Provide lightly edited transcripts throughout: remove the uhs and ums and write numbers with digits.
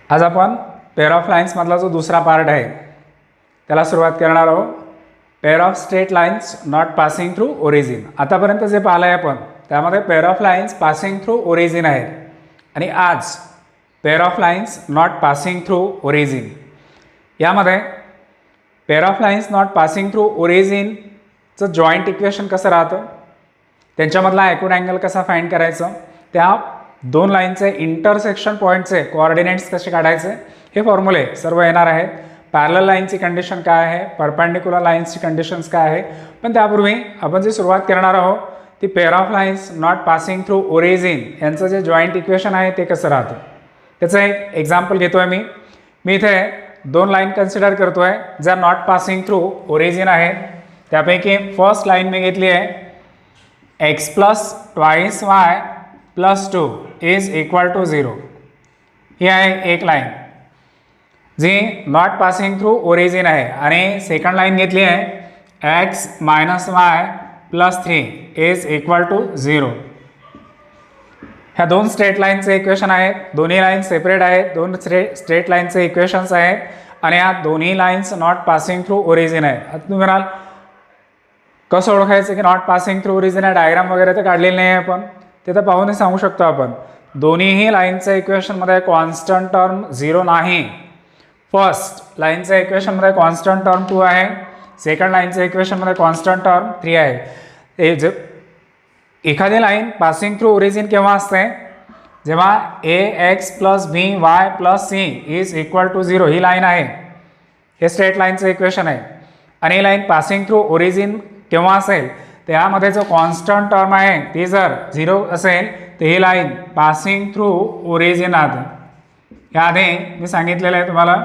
आज आपण pair of लाईन्समधला जो दुसरा पार्ट आहे त्याला सुरुवात करणार आहोत. Pair of straight lines not passing through origin. आतापर्यंत जे पाहिलं आहे आपण त्यामध्ये pair of lines passing through origin आहेत आणि आज pair of lines not passing through origin. यामध्ये pair of lines not passing through ओरिजिनचं जॉईंट इक्वेशन कसं राहतं, त्यांच्यामधला ॲक्यूट अँगल कसा फाइंड करायचं, त्या दोन लाईनचे इंटरसेक्शन पॉईंटचे कोऑर्डिनेट्स कसे काढायचे हे फॉर्म्युले सर्व येणार आहेत. पॅरलल लाईनची कंडिशन काय आहे, परपेंडिक्युलर लाईन्सची कंडिशन्स काय आहे. पण त्यापूर्वी आपण जी सुरुवात करणार आहोत ती pair of lines not passing through origin यांचं जे जॉईंट इक्वेशन आहे ते कसं राहतं त्याचं एक एक्झाम्पल घेतोय. मी इथे दोन लाईन कन्सिडर करतोय ज्या नॉट पासिंग थ्रू ओरिजिन आहेत. त्यापैकी फर्स्ट लाईन मी घेतली आहे x plus twice y plus 2 is equal to 0. ही आहे एक लाईन जी नॉट पासिंग थ्रू ओरिजिन आहे. आणि सेकंड लाईन घेतली आहे x minus y plus 3 is equal to 0. ह्या दोन स्ट्रेट लाईनचे इक्वेशन आहेत. दोन्ही लाईन सेपरेट आहेत, दोन स्ट्रेट लाईनचे इक्वेशन्स आहेत आणि या दोन्ही lines not passing through origin आहेत. आता तुम्ही म्हणाल कसं ओळखायचं की नॉट पासिंग थ्रू ओरिजिन आहे, डायग्राम वगैरे तर काढलेलं नाही आहे आपण, ते तर पाहूनही सांगू शकतो आपण. दोन्हीही लाईनच्या इक्वेशनमध्ये कॉन्स्टंट टर्म 0 नाही. फर्स्ट लाईनच्या इक्वेशनमध्ये कॉन्स्टंट टर्म 2 आहे, सेकंड लाईनच्या इक्वेशनमध्ये कॉन्स्टंट टर्म 3 आहे. हे जे एखादी लाईन पासिंग थ्रू ओरिजिन केव्हा असते, जेव्हा ax plus b y plus c is equal to 0 ही लाईन आहे. हे स्ट्रेट लाईनचं इक्वेशन आहे. आणि ही लाईन पासिंग थ्रू ओरिजिन केव्हा असेल, त्यामध्ये जो कॉन्स्टंट टर्म आहे ती जर 0 असेल तर ही लाईन पासिंग थ्रू ओरिजिन आहे. याआधी मी सांगितलेलं आहे तुम्हाला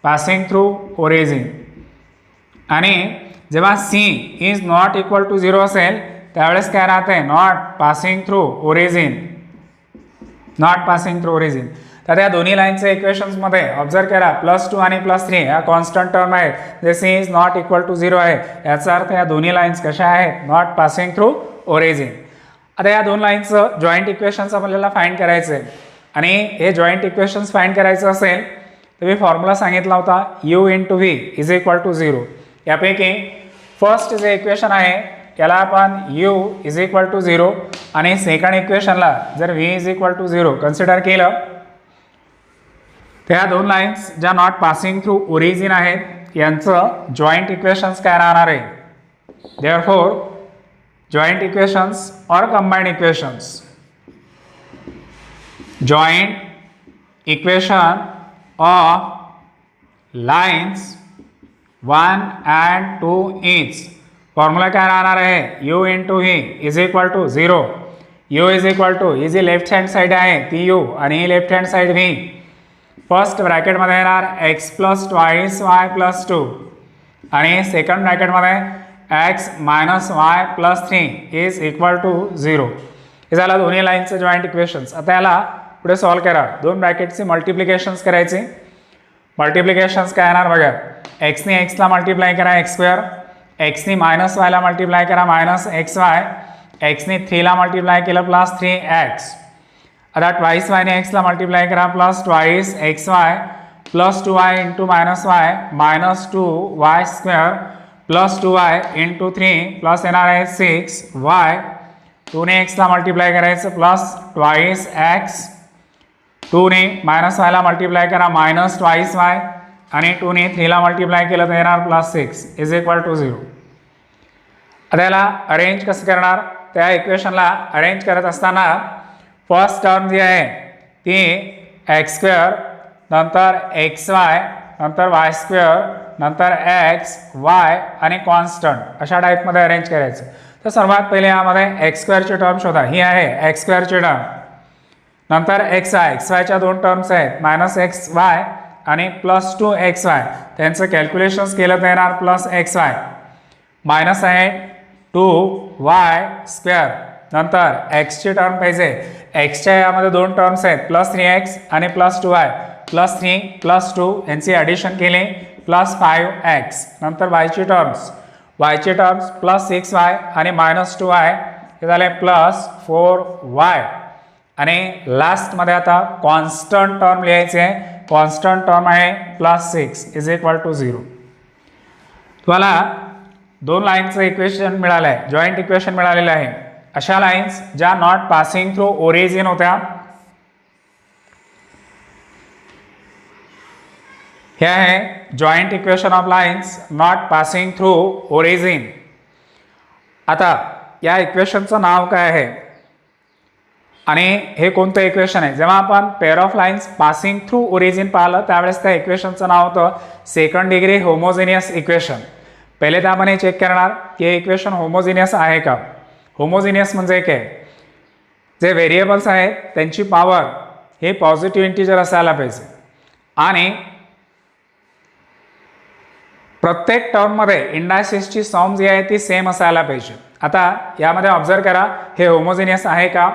पासिंग थ्रू ओरिजिन. आणि जेव्हा c is not equal to 0 असेल त्यावेळेस काय राहते, not passing through origin. Not passing through origin. तर त्या दोन्ही लाईनचे इक्वेशन्समध्ये ऑब्झर्व करा +2 आणि +3 या कॉन्स्टंट टर्म आहेत. जे c is not equal to 0 आहे याचा अर्थ या दोन्ही लाईन्स कशा आहेत, नॉट पासिंग थ्रू ओरिजिन. आता या दोन लाईन्सचं जॉईंट इक्वेशन्स आपल्याला फाइंड करायचं आहे. आणि हे जॉईंट इक्वेशन्स फाइंड करायचं असेल तर मी फॉर्म्युला सांगितला होता u into v is equal to 0. यापैकी फर्स्ट जे इक्वेशन आहे याला आपण u इज इक्वल टू 0 आणि सेकंड इक्वेशनला जर v is equal to 0 consider केलं तर या दोन लाईन्स ज्या नॉट पासिंग थ्रू ओरिजिन आहेत यांचं जॉईंट इक्वेशन्स काय राहणार आहे. Therefore joint equations or combined equations, joint equation of lines 1 and 2 each. Formula काय राहणार आहे, u into v is equal to 0. u is equal to ही जी लेफ्ट हँड साईड आहे ती u आणि ही left hand side v. First ब्रॅकेटमध्ये येणार x plus twice y plus 2 आणि सेकंड ब्रॅकेटमध्ये x minus y plus 3 is equal to 0. हे झालं दोन्ही लाईनचं जॉईंट इक्वेशन्स. आता याला पुढे सॉल्व करा. दोन ब्रॅकेटची मल्टिप्लिकेशन्स करायची. मल्टिप्लिकेशन्स काय येणार बघा, एक्सनी एक्सला मल्टिप्लाय करा x², एक्सनी मायनस वायला मल्टिप्लाय करा मायनस xy, एक्सनी 3ला मल्टिप्लाय केलं प्लस 3x. आता ट्वाईस वायने एक्सला मल्टिप्लाय करा plus twice xy plus 2y into minus y minus 2y² plus 2y into 3 plus येणार आहे 6y. 2ने एक्सला मल्टिप्लाय करायचं प्लस ट्वाईस x, 2ने मायनस वायला मल्टिप्लाय करा मायनस ट्वाईस वाय आणि 2ने 3ला multiply केलं तर येणार प्लस 6 इज इक्वल टू 0. आता याला अरेंज कसं करणार, त्या इक्वेशनला अरेंज करत असताना फर्स्ट टर्म जी आहे ती x² नंतर xy नंतर y² नंतर x y आणि कॉन्स्टंट अशा टाईपमध्ये अरेंज करायचं. तर सर्वात पहिले यामध्ये x² ची टर्म शोधा. ही आहे x² ची टर्म. नंतर xyच्या दोन टर्म्स आहेत मायनस xy आणि प्लस 2xy. त्यांचं कॅल्क्युलेशन्स केलं तर येणार प्लस xy. मायनस आहे 2y². नंतर xची टर्म पाहिजे. xच्या यामध्ये दोन टर्म्स आहेत प्लस 3x आणि प्लस 2y. प्लस 3 प्लस 2 यांची ॲडिशन केली प्लस 5x. नंतर yची टर्म्स प्लस 6y आणि मायनस 2y हे झाले प्लस 4y. आणि लास्टमध्ये आता कॉन्स्टंट टर्म लिहायचे कॉन्स्टंट टर्म आहे +6 इज इक्वल टू 0. तुम्हाला दोन लाईनचं इक्वेशन मिळालं आहे, जॉईंट इक्वेशन मिळालेलं आहे. अशा लाईन्स ज्या नॉट पासिंग थ्रू ओरिजिन होत्या, हे आहे joint equation of lines not passing through origin. आता या इक्वेशनचं नाव काय आहे आणि हे कोणतं इक्वेशन आहे? जेव्हा आपण pair of lines passing through origin पाहिलं त्यावेळेस त्या इक्वेशनचं नाव होतं सेकंड डिग्री होमोजिनियस इक्वेशन. पहिले तर आपण हे चेक करणार की हे इक्वेशन होमोजिनियस आहे का. होमोजिनियस म्हणजे काय? जे व्हेरिएबल्स आहेत त्यांची पॉवर हे पॉझिटिव्ह इंटिजर असायला पाहिजे आणि प्रत्येक टर्ममध्ये इंडायसेसची सम जी आहे ती सेम असायला पाहिजे. आता यामध्ये ऑब्झर्व करा हे होमोजिनियस आहे का.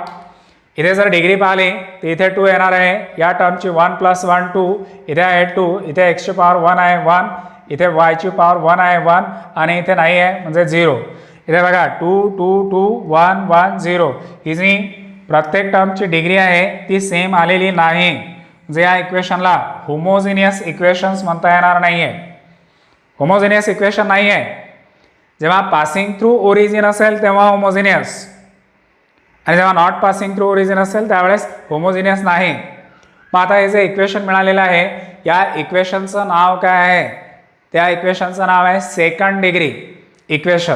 इथे जर डिग्री पाहिली तर इथे 2 येणार आहे, या टर्मची 1 + 1 2, इथे आहे 2, इथे x ची पॉवर 1 आहे 1, इथे y ची पॉवर 1 आहे 1 आणि इथे नाही आहे म्हणजे 0. इथे बघा 2 2 2 1 1 0. ही जी प्रत्येक टर्मची डिग्री आहे ती सेम आलेली नाही, म्हणजे या इक्वेशनला होमोजिनियस इक्वेशन्स म्हणता येणार नाही आहे. होमोजिनियस इक्वेशन नाही आहे. जेव्हा पासिंग थ्रू ओरिजिन असेल तेव्हा होमोजिनियस आणि जेव्हा नॉट पासिंग थ्रू ओरिजिन असेल त्यावेळेस होमोजिनियस नाही. मग आता हे जे इक्वेशन मिळालेलं आहे या इक्वेशनचं नाव काय आहे? त्या इक्वेशनचं नाव आहे सेकंड डिग्री इक्वेशन.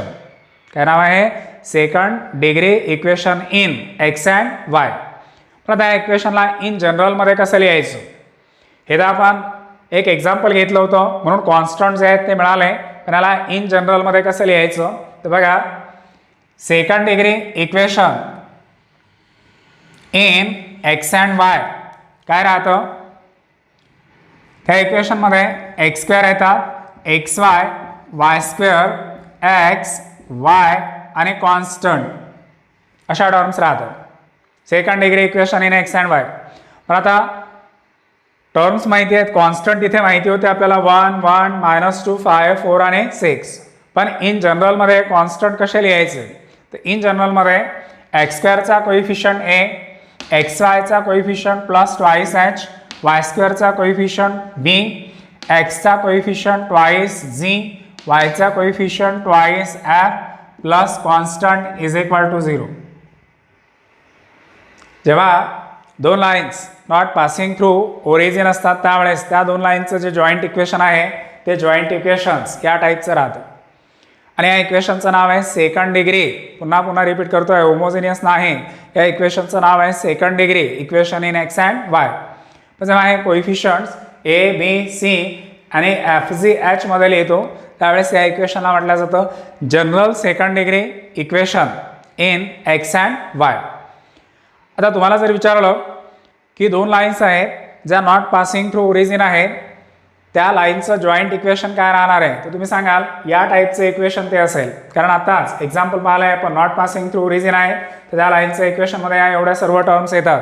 काय नाव आहे? Second degree equation in x and Y. पण त्या इक्वेशनला इन जनरलमध्ये कसं लिहायचं हे तर आपण एक एक्झाम्पल घेतलं होतं म्हणून कॉन्स्टंट जे आहेत ते मिळाले. पण याला इन जनरलमध्ये कसं लिहायचं तर बघा second degree equation in x and Y काय राहतं? त्या इक्वेशनमध्ये x² येतात, xy, y² x y आणि कॉन्स्टंट अशा टर्म्स राहतात. Second degree equation in x and Y. पण आता टर्म्स माहिती आहेत, कॉन्स्टंट इथे माहिती होते आपल्याला 1 1 -2 5 4 आणि 6. पण इन जनरलमध्ये कॉन्स्टंट कसे लिहायचे तर इन जनरलमध्ये x² चा कोइफिशियंट a, xy चा कोइफिशियंट +2h, y² चा कोइफिशियंट b, x चा कोइफिशियंट 2g, y चा coefficient 2f plus constant is equal to 0. जेव्हा दोन lines not passing through origin असतात त्यावेळेस त्या दोन लाईनचं जे जॉईंट इक्वेशन आहे ते जॉईंट इक्वेशन्स या टाईपचं राहतं आणि या इक्वेशनचं नाव आहे सेकंड डिग्री. पुन्हा रिपीट करतोय, होमोजिनियस नाही. या इक्वेशनचं नाव आहे second degree equation in x and Y. पण जेव्हा हे कोइफिशियंट्स a b c आणि f g h मध्ये लिहितो त्यावेळेस या इक्वेशनला म्हटलं जातं general second degree equation in x and y. आता तुम्हाला जर विचारलं की दोन लाईन्स आहेत ज्या नॉट पासिंग थ्रू ओरिजिन आहेत त्या लाईनचं जॉईंट इक्वेशन काय राहणार आहे तर तुम्ही सांगाल या टाईपचं इक्वेशन ते असेल. कारण आताच एक्झाम्पल पाहिलं आहे पण नॉट पासिंग थ्रू ओरिजिन आहे तर त्या लाईनचं इक्वेशनमध्ये या एवढ्या सर्व टर्म्स येतात,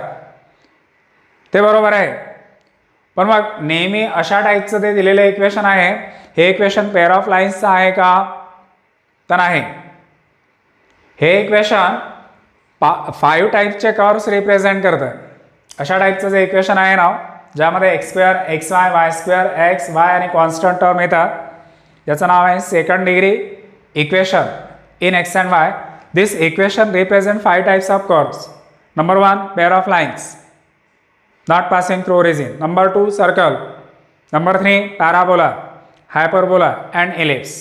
ते बरोबर आहे. पण मग नेहमी अशा टाईपचं ते दिलेलं इक्वेशन आहे हे इक्वेशन पेअर ऑफ लाईन्सचं आहे का तर नाही. हे इक्वेशन 5 टाईपचे कर्व्स रिप्रेझेंट करतं. अशा टाईपचं जे इक्वेशन आहे ना ज्यामध्ये x² xy y² x y आणि कॉन्स्टंट टर्म येतात ज्याचं नाव आहे second degree equation in x and Y. This equation represent 5 types of curves. Number 1 pair of lines not passing through origin. Number 2 circle. Number 3 parabola, hyperbola and ellipse.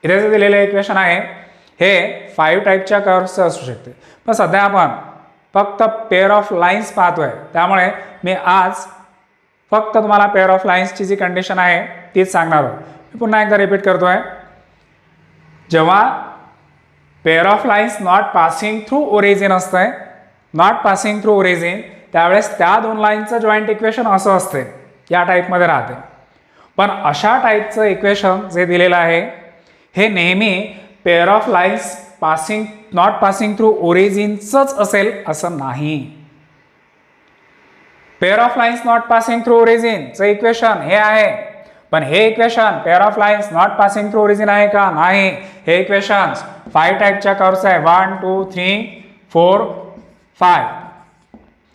इथे जे दिलेलं equation आहे हे 5 टाईपच्या कर्व्सचं असू शकते. पण सध्या आपण फक्त पेअर ऑफ लाईन्स पाहतोय त्यामुळे मी आज फक्त तुम्हाला पेअर ऑफ लाईन्सची जी कंडिशन आहे तीच सांगणार आहोत. मी पुन्हा एकदा रिपीट करतोय, जेव्हा pair of lines not passing through origin असतंय, नॉट पासिंग थ्रू ओरिजिन त्यावेळेस त्या दोन लाईनचं जॉईंट इक्वेशन असं असते या टाईपमध्ये राहते. पण अशा टाईपचं इक्वेशन जे दिलेलं आहे हे नेहमी pair of lines passing not passing through ओरिजिनचंच असेल असं नाही. Pair of lines not passing through ओरिजिनचं इक्वेशन हे आहे, पण हे equation pair of lines not passing through origin आहे का नाही. हे इक्वेशन 5 टाईपच्या कर्व्स आहे 1 2 3 4 5.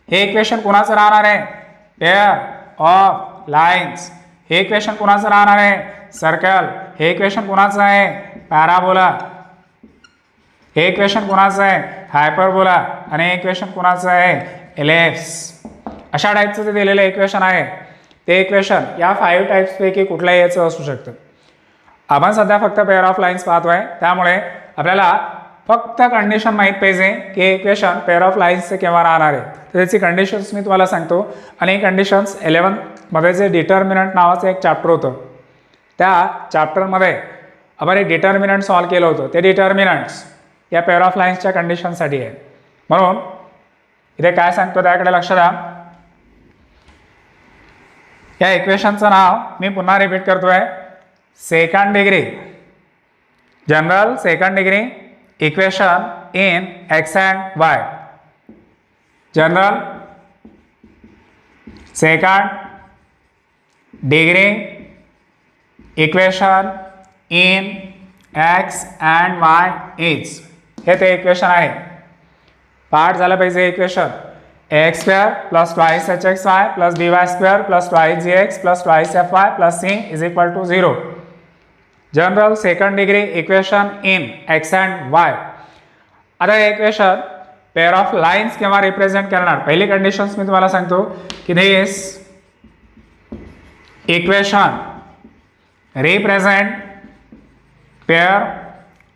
हे इक्वेशन कुणाचं राहणार आहे पेअर ऑफ लाईन्स, हे इक्वेशन कुणाचं राहणार आहे? सर्कल. हे इक्वेशन कुणाचं आहे? पॅराबोला. हे इक्वेशन कुणाचं आहे? हायपरबोला. आणि हे इक्वेशन कुणाचं आहे? एलिप्स. अशा टाईपचं जे दिलेलं इक्वेशन आहे ते इक्वेशन या 5 टाईप्सपैकी कुठल्याही याचं असू शकतं. आपण सध्या फक्त पेअर ऑफ लाईन्स पाहतोय, त्यामुळे आपल्याला फक्त कंडिशन माहीत पाहिजे की हे इक्वेशन पेअर ऑफ लाईन्सचे केव्हा राहणार आहे. तर त्याची कंडिशन्स मी तुम्हाला सांगतो. आणि कंडिशन्स 11मध्ये जे डिटर्मिनंट नावाचं एक चॅप्टर होतं, त्या चॅप्टरमध्ये आपण एक डिटर्मिनंट सॉल्व केलं होतं. ते डिटर्मिनंट्स या पेअर ऑफ लाईन्सच्या कंडिशनसाठी आहे. म्हणून इथे काय सांगतो त्याकडे लक्ष द्या. या इक्वेशनचं नाव मी पुन्हा रिपीट करतोय. Second degree, general second degree equation in x and y. General second degree equation in x and y is, हे ते इक्वेशन आहे. पार्ट झालं पाहिजे equation x square plus twice h x y plus d y square plus twice g x plus twice f y plus c is equal to 0. General second degree equation in x and y. आता हे equation pair of lines केव्हा represent करणार? पहिली conditions मी तुम्हाला सांगतो की this equation represent pair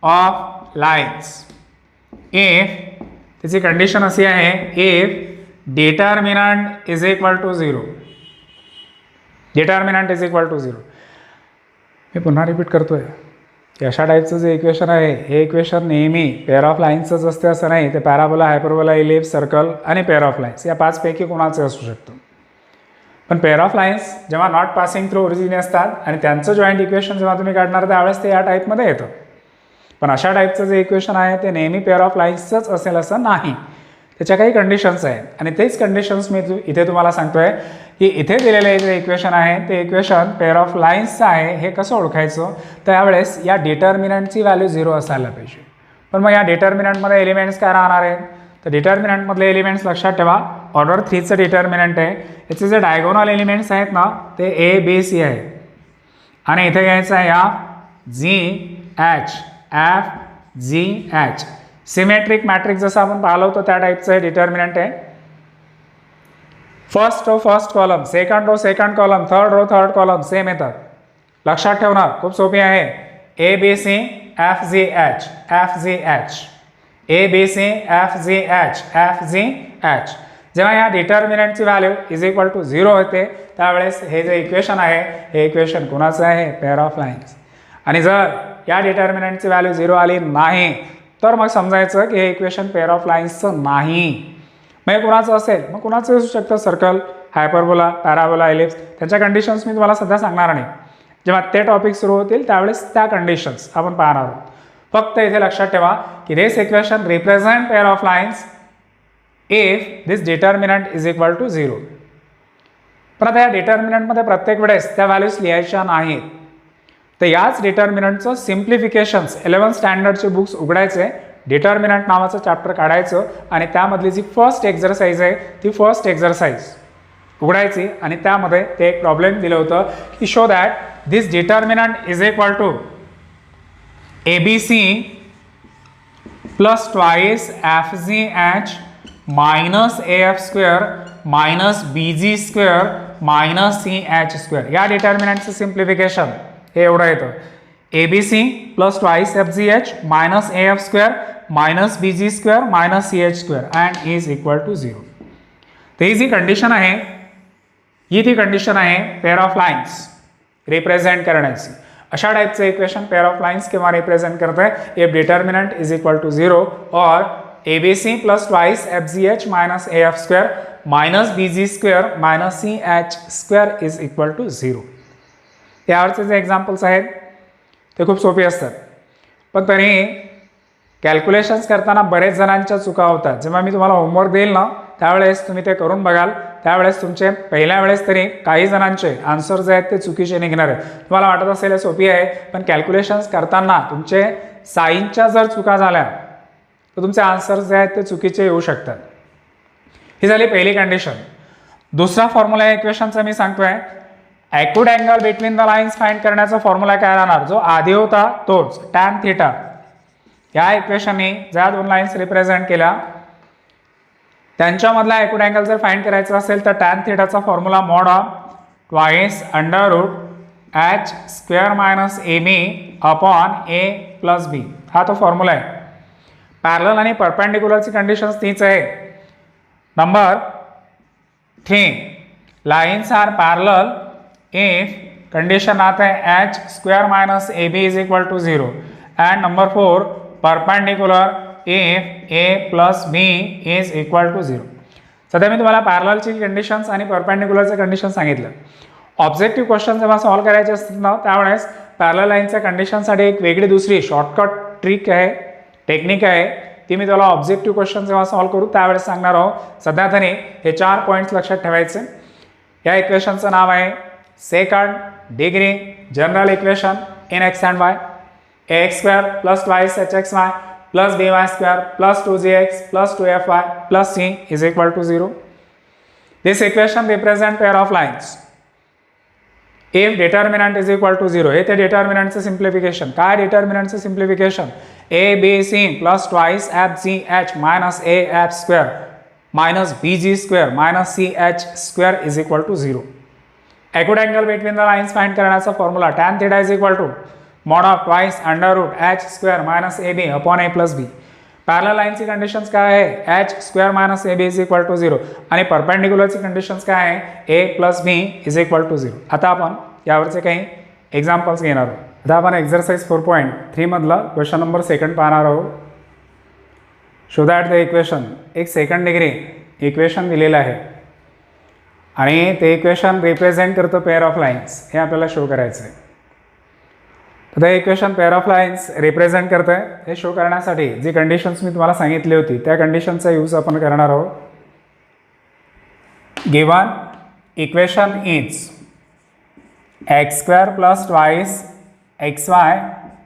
of lines if, त्याची कंडिशन अशी आहे, if determinant is equal to 0. Determinant is equal to 0. मी पुन्हा रिपीट करतोय की अशा टाईपचं जे इक्वेशन आहे हे इक्वेशन नेहमी पेअर ऑफ लाईन्सच असते असं नाही. ते पॅराबोला, हायपरबोला, इलिप्स, सर्कल आणि पेअर ऑफ लाईन्स या 5 पैकी कोणाचे असू शकतं. पण पेअर ऑफ लाईन्स जेव्हा नॉट पासिंग थ्रू ओरिजिन असतात आणि त्यांचं जॉईंट इक्वेशन जेव्हा तुम्ही काढणार त्यावेळेस ते या टाईपमध्ये येतं. पण अशा टाईपचं जे इक्वेशन आहे ते नेहमी पेअर ऑफ लाईन्सचंच असेल असं नाही. त्याच्या काही कंडिशन्स आहेत आणि तेच कंडिशन्स मी इथे तुम्हाला सांगतोय की इथे दिलेले जे इक्वेशन आहे ते इक्वेशन पेअर ऑफ लाईन्सचं आहे. हे कसं ओळखायचं? त्यावेळेस या डिटर्मिनंटची व्हॅल्यू 0 असायला पाहिजे. पण मग या डिटर्मिनंटमध्ये एलिमेंट्स काय राहणार आहेत? तर डिटर्मिनंटमधले एलिमेंट्स लक्षात ठेवा. ऑर्डर 3चं डिटर्मिनंट आहे. याचे जे डायगोनल एलिमेंट्स आहेत ना ते ए बी सी आहेत. आणि इथे घ्यायचं आहे या g H F G h. Symmetric matrix जसं आपण पाहिलं होतं त्या टाईपचं हे डिटर्मिनंट आहे. First row first column, second row second column, third row third column same येतात. लक्षात ठेवणार खूप सोपी आहे. A B C F G H F G h, a B C F G H F G h. जेव्हा या डिटर्मिनंटची value is equal to 0 होते त्यावेळेस हे जे इक्वेशन आहे हे इक्वेशन कुणाचं आहे? Pair of lines. आणि जर या डिटर्मिनंटची व्हॅल्यू 0 आली नाही तर मग समजायचं की हे इक्वेशन पेअर ऑफ लाईन्सचं नाही. मग कुणाचं असेल? मग कुणाचं असू शकतं? Circle, hyperbola, parabola, ellipse. त्यांच्या कंडिशन्स मी तुम्हाला सध्या सांगणार नाही. जेव्हा ते टॉपिक सुरू होतील त्यावेळेस त्या कंडिशन्स आपण पाहणार आहोत. फक्त इथे लक्षात ठेवा की this equation represent pair of lines if this determinant is equal to 0. पण आता या डिटर्मिनंटमध्ये प्रत्येक वेळेस त्या व्हॅल्यूज लिहायच्या नाहीत. तर याच डिटर्मिनंटचं सिम्प्लिफिकेशन्स 11th स्टँडर्डचे बुक्स उघडायचे, डिटर्मिनंट नावाचं चॅप्टर काढायचं आणि त्यामधली जी फर्स्ट एक्झरसाइज आहे ती फर्स्ट एक्झरसाइज उघडायची आणि त्यामध्ये ते एक प्रॉब्लेम दिलं होतं की show that this determinant is equal to a B C plus twice F G H minus A F square minus B G square minus C H square. या डिटर्मिनंटचं सिम्प्लिफिकेशन हे एवढं येतं. A B C plus twice F G H minus A F square minus B G square minus C H square and is equal to 0. तर ही जी condition आहे ही ती condition आहे pair of lines represent करण्याची. अशा टाईपचं इक्वेशन पेअर ऑफ लाईन्स किंवा represent करत आहे if determinant is equal to 0 और a B C plus twice F G H minus A F square minus B G square minus C H square is equal to 0. यावरचे जे examples आहेत ते खूप सोपे असतात. पण तरी कॅल्क्युलेशन्स करताना बरेच जणांच्या चुका होतात. जेव्हा मी तुम्हाला होमवर्क देईल ना त्यावेळेस तुम्ही ते करून बघाल त्यावेळेस तुमचे पहिल्या वेळेस तरी काही जणांचे आन्सर जे आहेत ते चुकीचे निघणार आहेत. तुम्हाला वाटत असेल सोपी आहे पण कॅल्क्युलेशन्स करताना तुमचे साईनच्या जर चुका झाल्या तर तुमचे आन्सर्स जे आहेत ते चुकीचे येऊ शकतात. ही झाली पहिली कंडिशन. दुसरा फॉर्म्युला इक्वेशनचा मी सांगतोय acute angle between the lines find करण्याचा फॉर्म्युला काय राहणार, जो आधी होता तोच, टॅन थिटा. या इक्वेशनने ज्या दोन लाईन्स रिप्रेझेंट केल्या त्यांच्यामधला ॲक्यूट अँगल जर फाइंड करायचा असेल तर टॅन थिटाचा formula mod of twice under root h square minus a b upon a plus b, हा तो फॉर्म्युला आहे. पॅरलल आणि परपेंडिक्युलरची कंडिशन्स तीच आहे. Number 3, lines are parallel if condition आता है h square minus ab is equal to 0 and number 4 perpendicular if a plus b is equal to 0. सध्या मी तुम्हाला पॅरललची कंडिशन्स आणि परपेंडिक्युलरचे कंडिशन सांगितलं. ऑब्जेक्टिव्ह क्वेश्चन जेव्हा सॉल्व्ह करायचे असतात ना त्यावेळेस पॅरलल लाईनच्या कंडिशनसाठी एक वेगळी दुसरी शॉर्टकट ट्रिक आहे, टेक्निक आहे, ती मी तुम्हाला ऑब्जेक्टिव्ह क्वेश्चन जेव्हा सॉल्व्ह करू त्यावेळेस सांगणार आहोत. सध्या तरी हे 4 पॉईंट्स लक्षात ठेवायचे. या इक्वेशनचं नाव आहे second degree general equation in x and y. ax square plus twice hxy plus by square plus 2gx plus 2fy plus c is equal to 0. This equation represent pair of lines. If determinant is equal to 0, हे ते determinant चे simplification. काय determinant चे simplification? a b c plus twice f g h minus a f square minus b g square minus c h square is equal to 0. Acute angle between the lines find करण्याचा formula tan theta is equal to mod of twice under root h square minus ab upon a plus b. Parallel लाईनची conditions काय आहे, h square minus ab is equal to 0 आणि परपेंडिक्युलरची conditions काय आहे, a plus b is equal to 0. आता आपण यावरचे काही एक्झाम्पल्स घेणार आहोत. आता आपण एक्झरसाइज 4.3 मधला क्वेश्चन नंबर 2 पाहणार आहोत. शो दॅट द इक्वेशन, एक सेकंड डिग्री इक्वेशन दिलेलं आहे आणि ते इक्वेशन रिप्रेझेंट करतं पेअर ऑफ लाईन्स, हे आपल्याला शो करायचं आहे. तर हे equation pair of lines represent करतं आहे. हे शो करण्यासाठी जी कंडिशन्स मी तुम्हाला सांगितली होती त्या कंडिशनचा यूज आपण करणार आहोत. Given equation is x square plus twice x y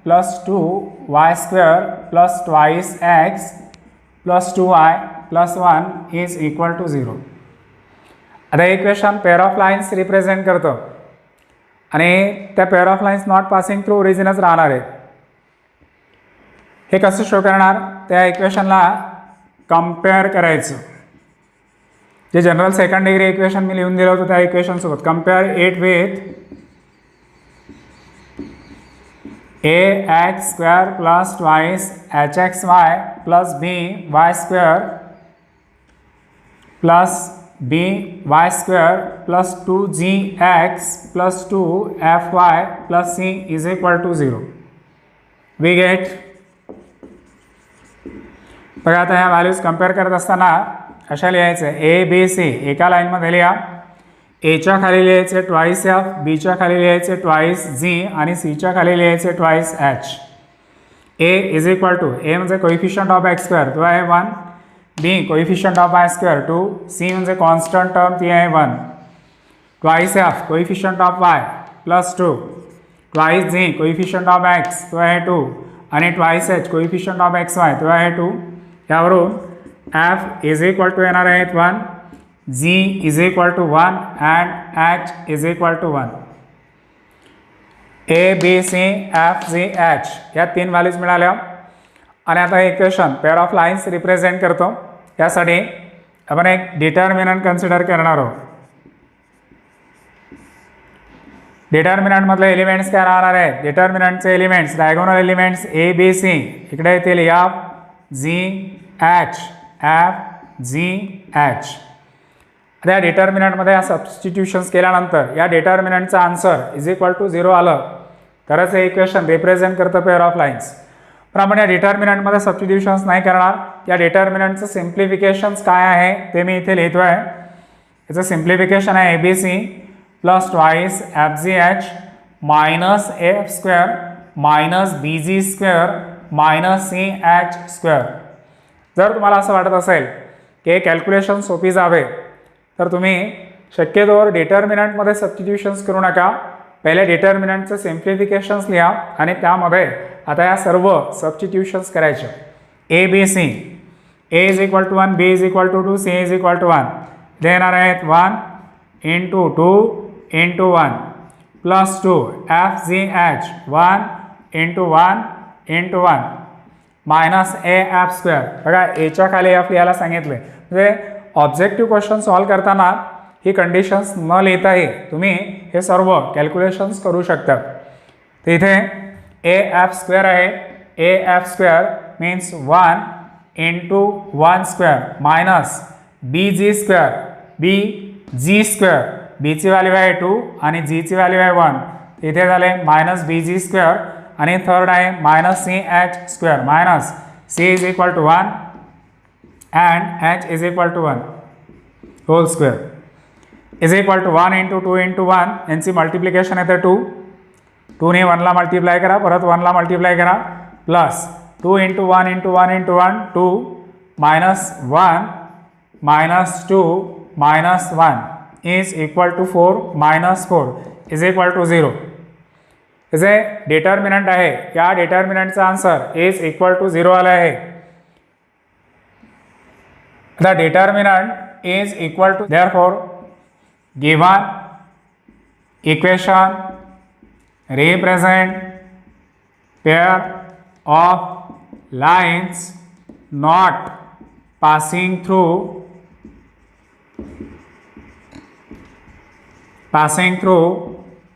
plus 2y square plus twice x plus 2y plus 1 is equal to 0. आता equation pair of lines represent करतं आणि त्या pair of lines not passing through ओरिजिनच राहणार आहेत. हे कसं show करणार, त्या इक्वेशनला कम्पेअर करायचं. जे जनरल सेकंड डिग्री इक्वेशन मी लिहून दिलं होतं त्या इक्वेशनसोबत compare it with ax square plus twice hxy plus by square plus by square plus 2gx plus 2fy plus c is equal to 0. We get, बघा आता ह्या व्हॅल्यूज कम्पेअर करत असताना अशा लिहायचं आहे. ए बी सी एका लाईनमध्ये लिहा. एच्या खाली लिहायचे ट्वाइस एफ, बीच्या खाली लिहायचे ट्वाइस जी आणि सीच्या खाली लिहायचे twice H. A is equal to, A म्हणजे कोइफिशियंट ऑफ एक्स स्क्वेअर तो आहे 1, b coefficient of y square 2, c म्हणजे कॉन्स्टंट टर्म ती आहे 1, twice f coefficient of y plus 2, twice g coefficient of x तो आहे 2 आणि twice h coefficient of xy तो आहे 2. यावरून f इज इक्वल टू येणार आहेत 1, g is equal to 1 and h is equal to 1. a b c f g h या 3 values मिळाल्या आणि आता हे equation pair of lines represent करतो. यासाठी आपण एक डिटर्मिनंट कन्सिडर करणार आहोत. डिटर्मिनंटमधले एलिमेंट्स काय राहणार आहेत, डिटर्मिनंटचे elements diagonal elements A B C इकडे येतील एफ जी एच, एफ जी एच. या डिटर्मिनंटमध्ये या सबस्टिट्यूशन्स केल्यानंतर या डिटर्मिनंटचा आन्सर इज इक्वल टू 0 आलं तरच हे इक्वेशन रिप्रेझेंट करतं पेअर ऑफ लाईन्स. पण आपण या डिटर्मिनंटमध्ये सबस्टिट्यूशन्स नाही करणार. या डिटर्मिनंटचं सिम्प्लिफिकेशन्स काय आहे ते मी इथे लिहितो आहे. याचं सिम्प्लिफिकेशन आहे a B C plus twice F G H minus f square minus B G square minus C H square. जर तुम्हाला असं वाटत असेल की हे कॅल्क्युलेशन सोपी जावे तर तुम्ही शक्यतोवर डिटर्मिनंटमध्ये सबस्टिट्यूशन्स करू नका. पहिले डिटर्मिनंटचं सिम्प्लिफिकेशन्स लिहा आणि त्यामध्ये आता या सर्व सबस्टिट्यूशन्स करायचे. A B C, a is equal to 1, b is equal to 2, c is equal to 1. देणार आहेत 1 into 2 into 1 plus 2 F G h 1 into 1 into 1 minus A F square. बघा एच्या खाली एफ लिहायला सांगितले, म्हणजे ऑब्जेक्टिव्ह क्वेश्चन सॉल्व करताना ही conditions न लिहिताही तुम्ही हे सर्व कॅल्क्युलेशन्स करू शकता. तर इथे ए एफ स्क्वेअर आहे. A F square means 1 into 1 square minus B G square b G square. बीची व्हॅल्यू आहे 2 आणि जीची व्हॅल्यू आहे 1. इथे झाले मायनस बी जी स्क्वेअर आणि थर्ड आहे minus C H square minus c is equal to 1 and H is equal to 1 whole square is equal to 1 into 2 into 1. यांची मल्टिप्लिकेशन येते 2. 2ने 1ला मल्टिप्लाय करा, परत 1ला मल्टिप्लाय करा, plus 2 into 1 into 1 into 1 2 minus 1 minus 2 minus 1 is equal to 4 minus 4 is equal to 0. जे determinant आहे या डिटर्मिनंटचा आन्सर इज इक्वल टू 0 आला आहे. The determinant is equal to therefore given equation represent pair of lines not passing through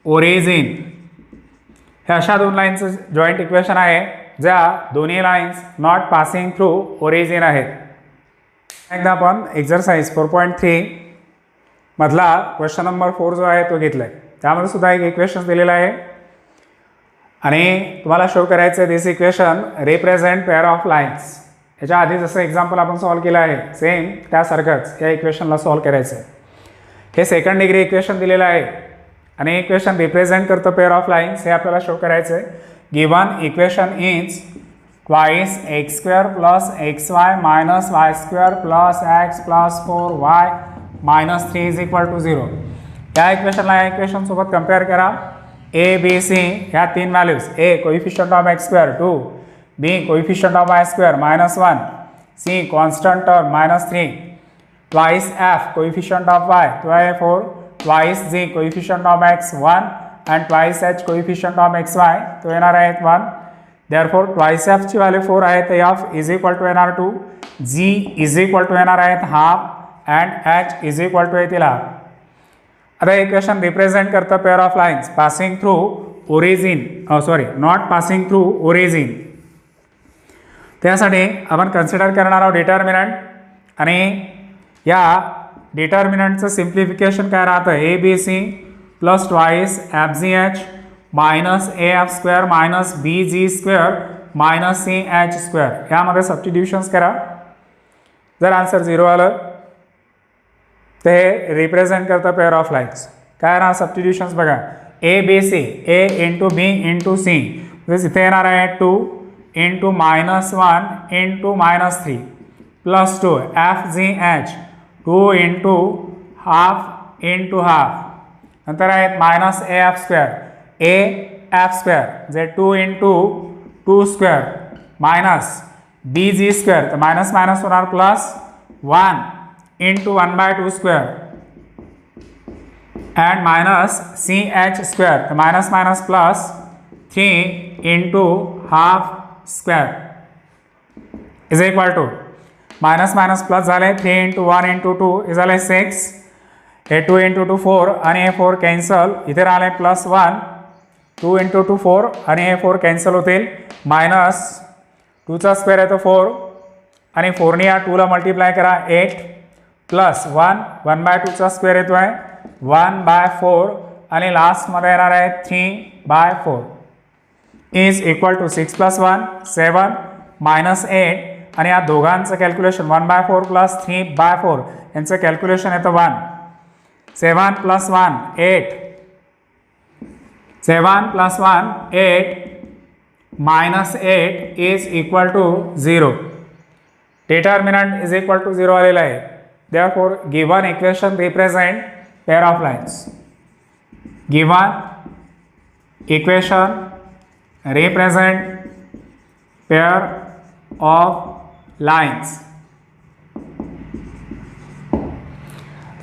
origin. हे अशा दोन लाईन्सचं joint equation आहे ज्या दोन्ही lines not passing through origin आहेत. एकदा आपण एक्झरसाइज 4.3 मधला क्वेश्चन नंबर 4 जो आहे तो घेतला आहे. त्यामध्ये सुद्धा एक इक्वेशन दिलेलं आहे आणि तुम्हाला शो करायचं आहे this equation represent pair of lines. याच्या आधी जसं एक्झाम्पल आपण सॉल्व केलं आहे सेम त्यासारखंच या इक्वेशनला सॉल्व करायचं आहे. हे सेकंड डिग्री इक्वेशन दिलेलं आहे आणि इक्वेशन रिप्रेझेंट करतं पेअर ऑफ लाईन्स हे आपल्याला शो करायचं आहे. Given equation is twice x square plus x y minus y square plus x प्लस 4y minus 3 is equal to 0. या इक्वेशनला या इक्वेशनसोबत कम्पेअर करा. ए बी सी ह्या तीन values. A coefficient of X square 2, B coefficient of Y square minus 1, C constant term minus 3, twice F coefficient of Y तो आहे 4, twice G coefficient of X 1 and twice H coefficient of X Y तो येणार आहे 1. Therefore twice एफची value 4 आहे तर F is equal to येणार 2, जी is equal to येणार आहेत half and H is equal to येतील हाफ. आता इक्वेशन रिप्रेझेंट करतं pair of lines passing through origin not passing through origin. त्यासाठी आपण कन्सिडर करणार आहोत डिटर्मिनंट आणि या डिटर्मिनंटचं सिम्प्लिफिकेशन काय राहतं A B C plus twice F G H minus A F square minus B G square minus C H square. यामध्ये सबस्टिट्यूशन्स करा. जर आन्सर 0 आलं तर हे रिप्रेझेंट करतं पेअर ऑफ लाईन्स. काय राहा सबस्टिट्यूशन्स बघा. A B C A into B into C इथे येणार आहे 2 into minus 1 into minus 3 plus 2 F G H 2 into half into half. नंतर आहेत minus A F square A F square जे 2 into 2 square minus बी जी square तर minus minus होणार plus 1 into 1/2 square and minus C H square तर minus minus plus 3 into half square is equal to minus minus plus झाले 3 into 1 into 2 हे झाले 6. हे 2 into 2 4 आणि हे 4 कॅन्सल. इथे राहिले प्लस 1 2 इंटू 2 4 आणि हे 4 कॅन्सल होतील. मायनस 2चा स्क्वेअर येतो 4 आणि 4ने या 2ला मल्टिप्लाय करा 8 प्लस 1 1/2चा स्क्वेअर येतो आहे 1/4 आणि लास्टमध्ये येणार आहे 3/4 is equal to 6 plus 1 7 minus 8 आणि या दोघांचं कॅल्क्युलेशन 1/4 प्लस 3/4 यांचं कॅल्क्युलेशन येतं 1. 7 plus 1 8 7 plus 1 8 minus 8 is equal to 0. Determinant is equal to 0 आलेला आहे. Therefore, given equation represent pair of lines. Given equation represent pair of lines.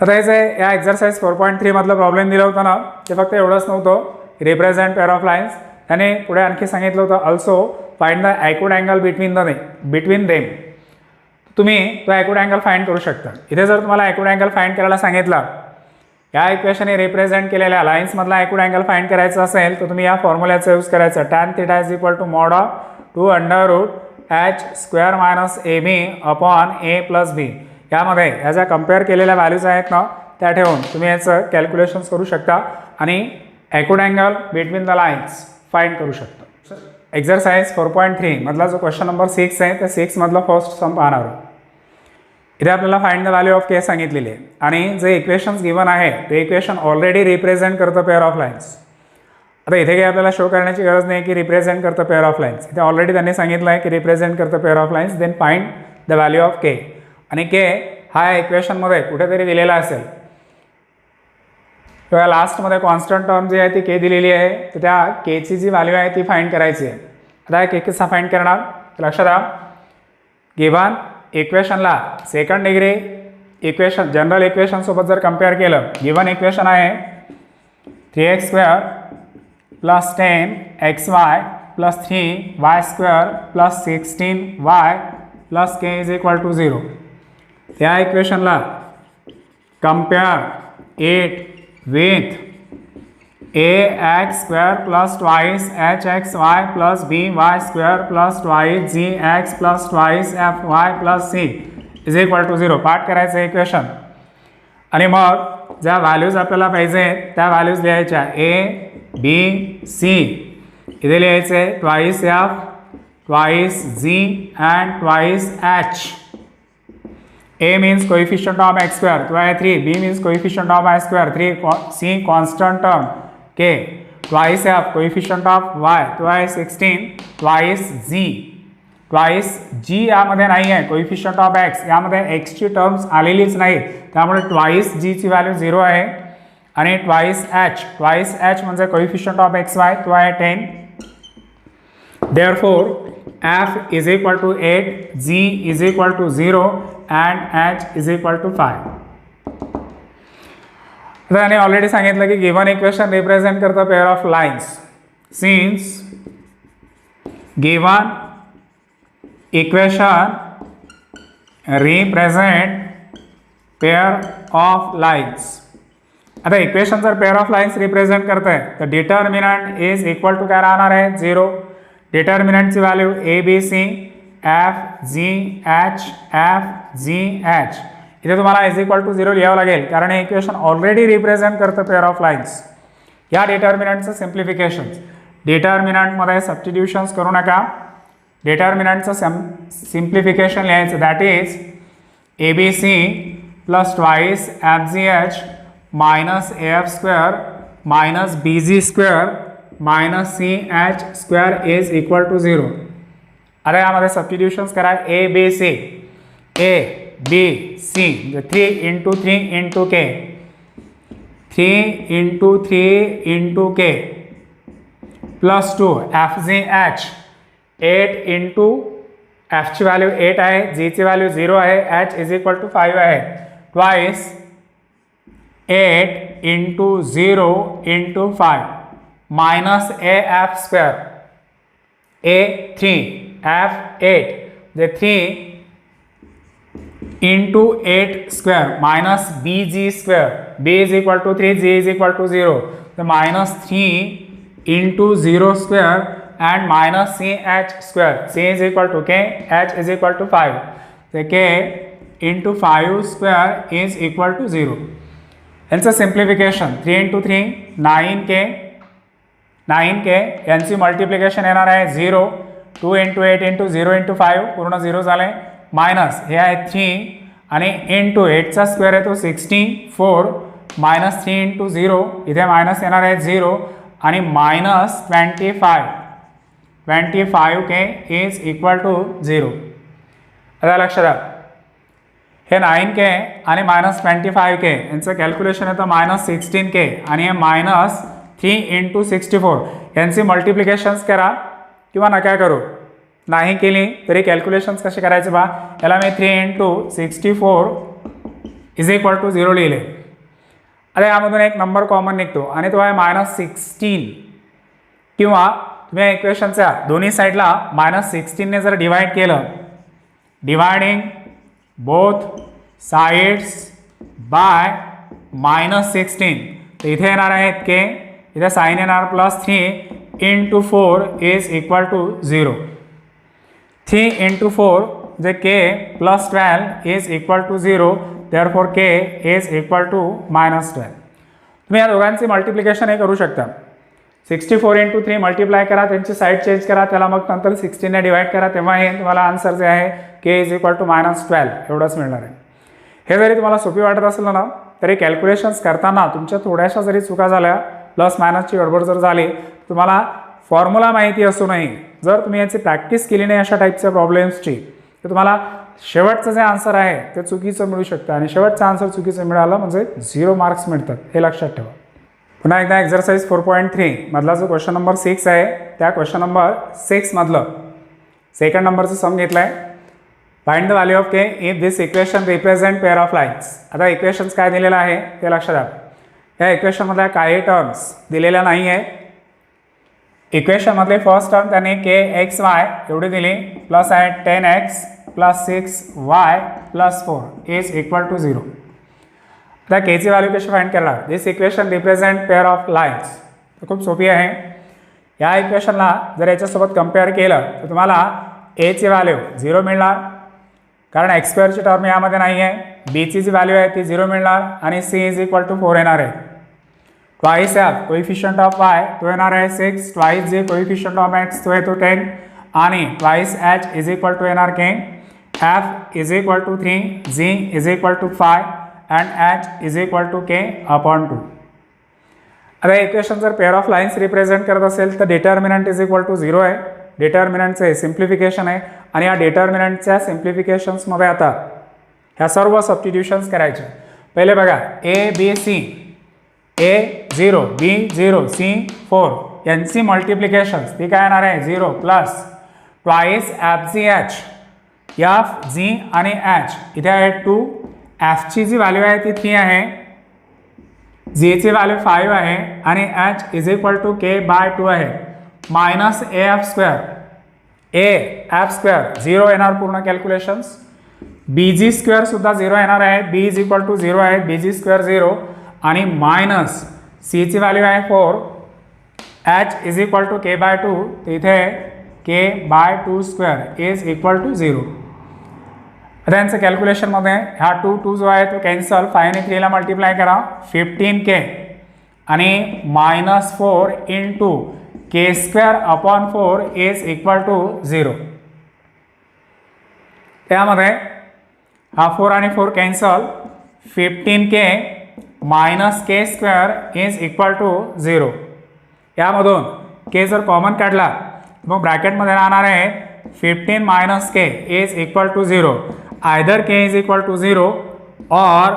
तर हे जे या एक्झरसाइज 4.3 मधलं प्रॉब्लेम दिलं होतं ना, ते फक्त एवढंच नव्हतं, रिप्रेझेंट पेअर ऑफ लाईन्स. त्याने पुढे आणखी सांगितलं होतं also find the acute angle between them. तुम्ही तो ॲक्यूट अँगल फाइंड करू शकता. इथे जर तुम्हाला ॲक्यूट अँगल फाइंड करायला सांगितलं, या इक्वेशनने रिप्रेझेंट केलेल्या लाईन्समधला ॲक्यूट अँगल फाइंड करायचा असेल तर तुम्ही या फॉर्म्युल्याचा यूज करायचा. tan θ is equal to mod of 2 √h² - AB upon A + B. यामध्ये ह्या ज्या कम्पेअर केलेल्या व्हॅल्यूज आहेत ना, त्या ठेवून तुम्ही याचं कॅल्क्युलेशन्स करू शकता आणि acute angle between the lines find करू शकता. एक्झरसाइज 4.3 मधला जो क्वेश्चन नंबर 6 आहे, त्या 6 मधला फर्स्ट सम पाहणार आहोत. इथे आपल्याला फाइंड द व्हॅल्यू ऑफ के सांगितलेली आहे आणि जे इक्वेशन्स गिवन आहे ते इक्वेशन ऑलरेडी रिप्रेझेंट करतं पेअर ऑफ लाईन्स. आता इथे काही आपल्याला शो करण्याची गरज नाही की रिप्रेझेंट करतं पेअर ऑफ लाईन्स. इथे ऑलरेडी त्यांनी सांगितलं आहे की रिप्रेझेंट करतं pair of lines. Then find the value of K. आणि के हा इक्वेशनमध्ये कुठेतरी दिलेला असेल किंवा लास्टमध्ये कॉन्स्टंट टर्म जी आहे ती के दिलेली आहे, तर त्या केची जी व्हॅल्यू आहे ती फाइंड करायची आहे. आता के कसा फाइंड करणार लक्षात द्या. गिवन इक्वेशनला सेकंड डिग्री इक्वेशन जनरल इक्वेशनसोबत जर कम्पेअर केलं, गिवन इक्वेशन आहे 3x² + 10xy + 3y² + 16y + k = 0. त्या इक्वेशनला compare it with ax² + twice hxy + by² + twice gx + twice fy + c = 0. पाठ करायचं इक्वेशन आणि मग ज्या व्हॅल्यूज आपल्याला पाहिजे त्या व्हॅल्यूज लिहायच्या a b c. इथे लिहायचे twice f, twice g and twice h. a means coefficient of x², तो आहे 3. b means coefficient of y², 3. c constant term k. twice f coefficient of y, तो आहे 16. twice g, twice g यामध्ये नाही आहे, coefficient of x यामध्ये x ची terms आलेलीच नाही, त्यामुळे twice g ची व्हॅल्यू 0 आहे. आणि twice h म्हणजे coefficient of xy, तो आहे 10. therefore f is equal to 8, g is equal to 0 and h is equal to 5. त्याने ऑलरेडी सांगितलं की गिवन इक्वेशन रिप्रेझेंट करतं pair of lines. Since given equation represent pair of lines. आता equation जर pair of lines represent करत आहे तर determinant is equal to काय राहणार आहे 0. डिटर्मिनंटची value A B C F G H F G H. इथे तुम्हाला इज इक्वल टू 0 लिहावं लागेल कारण हे इक्वेशन ऑलरेडी रिप्रेझेंट करतं पेअर ऑफ लाईन्स. या डिटर्मिनंटचं सिम्प्लिफिकेशन, डिटर्मिनंटमध्ये सबस्टिट्यूशन्स करू नका. डिटर्मिनंटचं सिम्प्लिफिकेशन लिहायचं, that is A B C + twice F G H -af² - bg² -ch² is equal to 0. आता यामध्ये सबस्टिट्यूशन्स करा. ए बी सी म्हणजे 3 × 3 × k, 3 × 3 × k + 2 fgh 8 × f ची व्हॅल्यू 8 आहे, g ची व्हॅल्यू 0 आहे, h इज इक्वल टू 5 आहे. Twice 8 × 0 × 5 -af², a 3 f 8 the 3 × 8² -bg², b is equal to 3, g is equal to 0, the -3 × 0² and -ch², c is equal to k, h is equal to 5, the k × 5² is equal to 0. यांचं simplification 3 × 3 9k यांची multiplication येणार आहे 0, 2 × 8 × 0 × 5 पूर्ण 0 झाले, minus हे आहे 3 आणि into 8चा square आहे तो 64 -3 × 0 इथे मायनस येणार आहे 0 आणि -25k इज इक्वल टू 0. आता लक्षात द्या हे 9k आणि -25k यांचं कॅल्क्युलेशन येतं -16k आणि हे -3 × 64 यांची मल्टिप्लिकेशन्स करा किंवा नका करू, नाही केली तरी कॅल्क्युलेशन्स कसे करायचे बा. याला मी 3 × 64 इज इक्वल टू 0 लिहिले. आता यामधून एक नंबर कॉमन निघतो आणि तो आहे -16 किंवा तुम्ही या इक्वेशनच्या दोन्ही साईडला -16ने जर डिवाइड केलं, डिवायडिंग बोथ साइड्स बाय -16 तर इथे येणार आहेत के, इथे साइन येणार +3 into 4 is equal to 0. 3 into 4 म्हणजे K +12 is equal to 0. Therefore K is equal to -12. तुम्ही या दोघांची मल्टिप्लिकेशन हे करू शकता. 64 इंटू 3 मल्टिप्लाय करा, त्यांची साईड चेंज करा, त्याला मग नंतर 16ने डिवाइड करा, तेव्हा हे तुम्हाला आन्सर जे आहे के इज इक्वल टू -12 एवढंच मिळणार आहे. हे जरी तुम्हाला सोपी वाटत असेल ना तरी कॅल्क्युलेशन्स करताना तुमच्या थोड्याशा जरी चुका झाल्या, प्लस मायनसची गडबड जर झाली, तुम्हाला फॉर्म्युला माहिती असूनही जर तुम्ही याची प्रॅक्टिस केली नाही अशा टाईपच्या प्रॉब्लेम्सची, तर तुम्हाला शेवटचं जे आन्सर आहे ते चुकीचं मिळू शकतं आणि शेवटचं आन्सर चुकीचं मिळालं म्हणजे 0 मार्क्स मिळतात, हे लक्षात ठेवा. पुन्हा एकदा एक्झरसाइज 4.3 मधला जो क्वेश्चन नंबर 6 आहे त्या क्वेश्चन नंबर 6 मधलं सेकंड नंबरचं सम घेतलं आहे. Find the value of K if this equation represent pair of lines. आता इक्वेशन्स काय दिलेलं आहे ते लक्षात द्या. या इक्वेशनमधल्या काही टर्म्स दिलेल्या नाही आहे. इक्वेशनमधले फर्स्ट टर्म त्यांनी के एक्स वाय एवढी दिली, प्लस आहे 10x + 6y + 4 is equal to 0. आता केची व्हॅल्यू कशी फाइंड करणार. This equation represent pair of lines. खूप सोपी आहे. या इक्वेशनला जर याच्यासोबत कम्पेअर केलं तर तुम्हाला एची व्हॅल्यू 0 मिळणार, कारण x² ची टर्म यामध्ये नाही आहे. बीची जी व्हॅल्यू आहे ती 0 मिळणार आणि c इज इक्वल टू 4 येणार आहे. Twice f coefficient of y तो येणार आहे 6, twice j coefficient of x तो येतो 10 आणि twice h is equal to येणार k. f is equal to 3, g is equal to 5 and h is equal to k upon 2. आता equation जर pair of lines represent करत असेल तर determinant is equal to 0 आहे. डिटर्मिनंटचं हे सिम्प्लिफिकेशन आहे आणि या डिटर्मिनंटच्या सिम्प्लिफिकेशन्समध्ये आता ह्या सर्व सबस्टिट्यूशन्स करायचे. पहिले बघा A B C, A 0 B 0 C 4 यांची मल्टिप्लिकेशन्स ती काय येणार आहे 0 plus twice F G H, F G आणि एच इथे आहे 2. एफची जी व्हॅल्यू आहे ती 3 आहे, जीची व्हॅल्यू 5 आहे आणि H is equal to K by 2 आहे. Minus A F square, A F square 0 येणार पूर्ण कॅल्क्युलेशन्स. बी जी स्क्वेअर सुद्धा 0 येणार आहे, बी इज इक्वल टू 0 आहे, बी जी स्क्वेअर 0 आणि मायनस सीची व्हॅल्यू आहे 4, H is equal to K by 2, इथे K by 2 square is equal to 0. आता यांचं कॅल्क्युलेशनमध्ये हा 2 जो आहे तो कॅन्सल, 5 ने 3ला मल्टिप्लाय करा 15k आणि -4 into k² upon 4 is equal to 0. त्यामध्ये हा 4 आणि 4 cancel, 15k -k² is equal to 0. यामधून k जर कॉमन काढला मग ब्रॅकेटमध्ये राहणार आहे 15 - k is equal to 0. Either k is equal to 0 और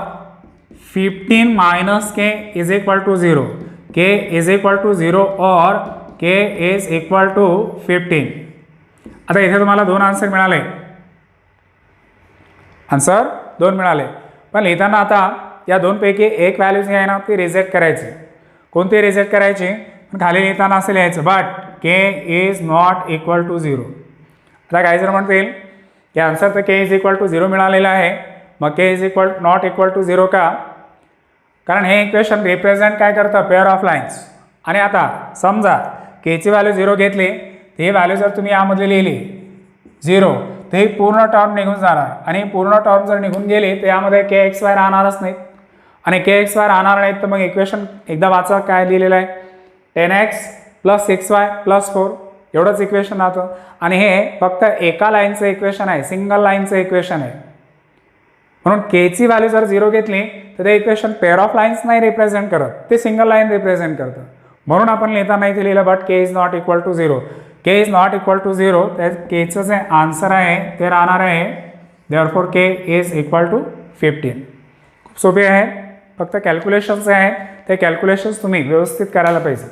15 - k is equal to 0. k is equal to 0 और k इज इक्वल टू 15. आता इथे तुम्हाला 2 आन्सर मिळाले, आन्सर 2 मिळाले. पण लिहिताना आता या दोनपैकी एक व्हॅल्यू जी आहे ना ती रिजेक्ट करायची. कोणती रिजेक्ट करायची, पण खाली लिहिताना असं लिहायचं but k is not equal to 0. आता काही जर म्हणतील की आन्सर तर k इज इक्वल टू 0 मिळालेला आहे, मग k is equal not equal to 0 का, कारण हे इक्वेशन रिप्रेझेंट काय करतं पेअर ऑफ लाईन्स. आणि आता समजा k ची व्हॅल्यू 0 घेतली, ही व्हॅल्यू जर तुम्ही यामध्ये लिहिली 0 तर ही पूर्ण टर्म निघून जाणार आणि पूर्ण टर्म जर निघून गेली तर यामध्ये kxy राहणारच नाहीत आणि kxy राहणार नाहीत. तर मग इक्वेशन एकदा वाचा काय लिहिलेलं आहे 10x + 6y + 4 एवढंच इक्वेशन राहतं आणि हे फक्त एका लाईनचं इक्वेशन आहे, सिंगल लाईनचं इक्वेशन आहे. म्हणून k ची व्हॅल्यू जर 0 घेतली तर ते इक्वेशन पेअर ऑफ लाईन्स नाही रिप्रेझेंट करत, ते सिंगल लाईन रिप्रेझेंट करतं. म्हणून आपण लिहिताना इथे लिहिलं but k is not equal to 0. k is not equal to 0 तर kचं जे आन्सर आहे ते राहणार आहे therefore k is equal to 15. खूप सोपे आहे, फक्त कॅल्क्युलेशन्स जे आहेत ते कॅल्क्युलेशन्स तुम्ही व्यवस्थित करायला पाहिजे.